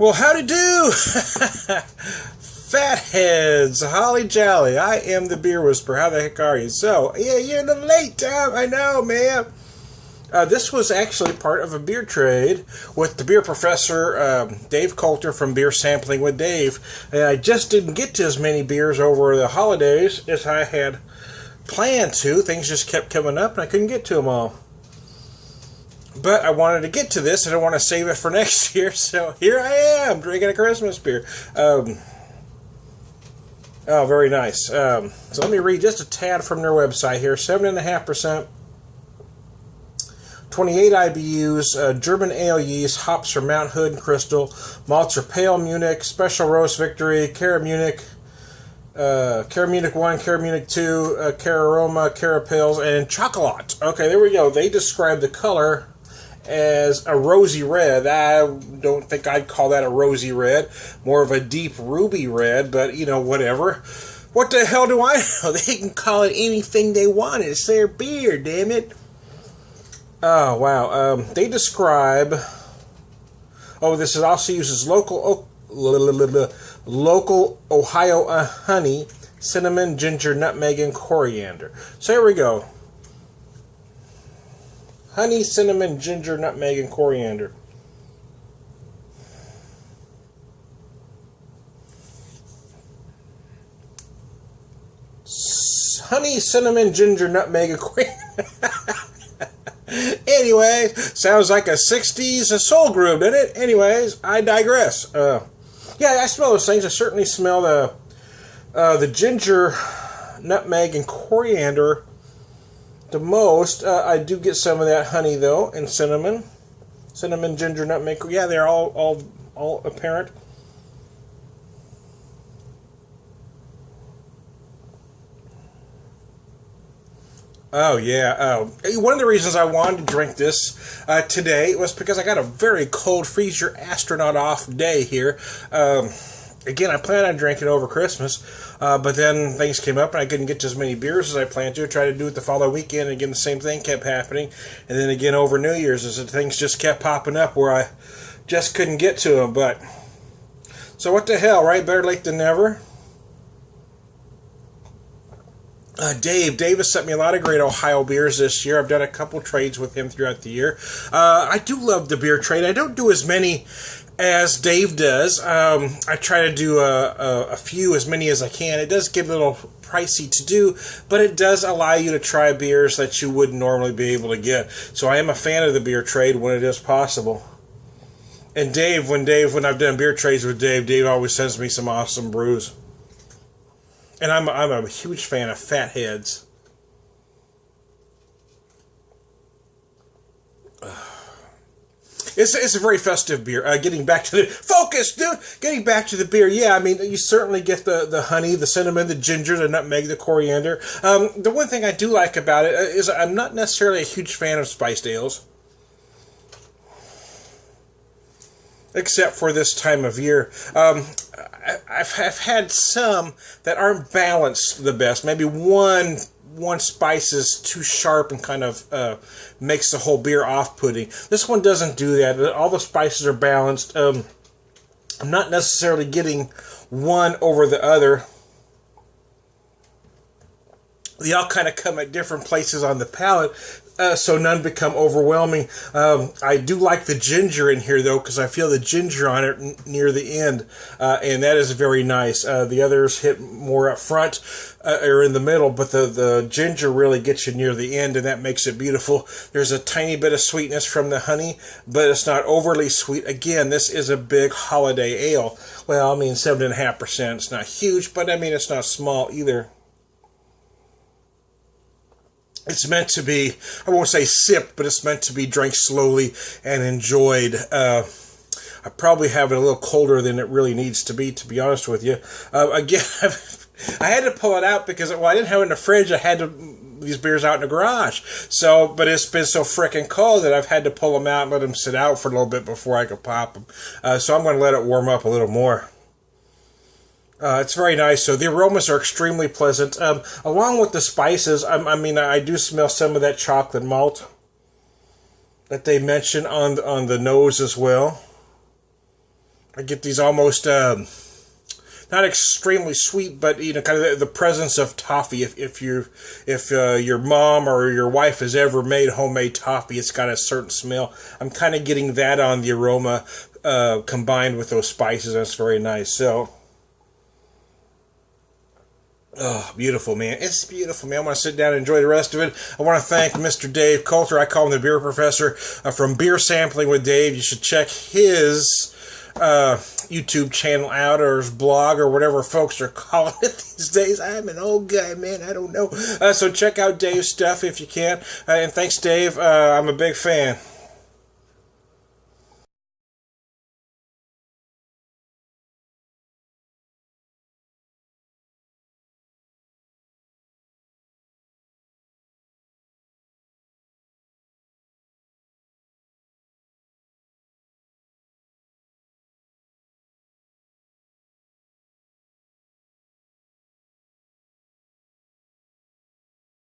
Well, howdy do, Fatheads, holly jolly. I am the beer whisperer. How the heck are you? So, yeah, you're in the late time. I know, man. This was actually part of a beer trade with the beer professor, Dave Coulter from Beer Sampling with Dave. And I just didn't get to as many beers over the holidays as I had planned to. Things just kept coming up and I couldn't get to them all. But I wanted to get to this, and I want to save it for next year, so here I am, drinking a Christmas beer. Oh, very nice. So let me read just a tad from their website here. 7.5%, 28 IBUs, German ale yeast, hops are Mount Hood and Crystal, malts are Pale Munich, Special Roast Victory, Cara Munich, Cara Munich 1, Cara Munich 2, Cara Aroma, Cara Pils, and Chocolat. Okay, there we go. They describe the color as a rosy red. I don't think I'd call that a rosy red. More of a deep ruby red, but, you know, whatever. What the hell do I know? They can call it anything they want. It's their beer, damn it. Oh, wow. They describe... Oh, this is also uses local Ohio honey, cinnamon, ginger, nutmeg, and coriander. So here we go. Honey, cinnamon, ginger, nutmeg, and coriander. Honey, cinnamon, ginger, nutmeg, and coriander. Anyway, sounds like a 60s soul groove, doesn't it? Anyways, I digress. Yeah, I smell those things. I certainly smell the ginger, nutmeg, and coriander the most. I do get some of that honey, though, and cinnamon. Cinnamon, ginger, nutmeg. Yeah, they're all apparent. Oh, yeah. One of the reasons I wanted to drink this today was because I got a very cold, freeze your astronaut off day here. Again, I planned on drinking over Christmas, but then things came up and I couldn't get to as many beers as I planned to. I tried to do it the following weekend, and again, the same thing kept happening. And then again, over New Year's, as things just kept popping up where I just couldn't get to them. But, so what the hell, right? Better late than never. Dave has sent me a lot of great Ohio beers this year. I've done a couple trades with him throughout the year. I do love the beer trade. I don't do as many as Dave does. I try to do a few, as many as I can. It does get a little pricey to do, but it does allow you to try beers that you wouldn't normally be able to get. So I am a fan of the beer trade when it is possible. And Dave, when I've done beer trades with Dave always sends me some awesome brews. And I'm a huge fan of FatHead's. It's a very festive beer. Getting back to the focus, dude. Getting back to the beer. Yeah, I mean, you certainly get the honey, the cinnamon, the ginger, the nutmeg, the coriander. The one thing I do like about it is I'm not necessarily a huge fan of spiced ales, except for this time of year. I've had some that aren't balanced the best. Maybe one spice is too sharp and kind of makes the whole beer off-putting. This one doesn't do that. All the spices are balanced. I'm not necessarily getting one over the other. They all kind of come at different places on the palate, so none become overwhelming. I do like the ginger in here, though, because I feel the ginger on it near the end, and that is very nice. The others hit more up front or in the middle, but the ginger really gets you near the end, and that makes it beautiful. There's a tiny bit of sweetness from the honey, but it's not overly sweet. Again, this is a big holiday ale. Well, I mean, 7.5%. It's not huge, but I mean, it's not small either. It's meant to be, I won't say sipped, but it's meant to be drank slowly and enjoyed. I probably have it a little colder than it really needs to be honest with you. Again, I had to pull it out because, well, I didn't have it in the fridge. I had these beers out in the garage. So, but it's been so frickin' cold that I've had to pull them out and let them sit out for a little bit before I could pop them. So I'm going to let it warm up a little more. It's very nice. So the aromas are extremely pleasant. Along with the spices, I do smell some of that chocolate malt that they mention on the nose as well. I get these almost not extremely sweet, but kind of the presence of toffee. If your mom or your wife has ever made homemade toffee, it's got a certain smell. I'm kind of getting that on the aroma combined with those spices. That's very nice. So. Oh, beautiful, man. It's beautiful, man. I want to sit down and enjoy the rest of it. I want to thank Mr. Dave Coulter. I call him the Beer Professor from Beer Sampling with Dave. You should check his YouTube channel out, or his blog, or whatever folks are calling it these days. I'm an old guy, man. I don't know. So check out Dave's stuff if you can. And thanks, Dave. I'm a big fan.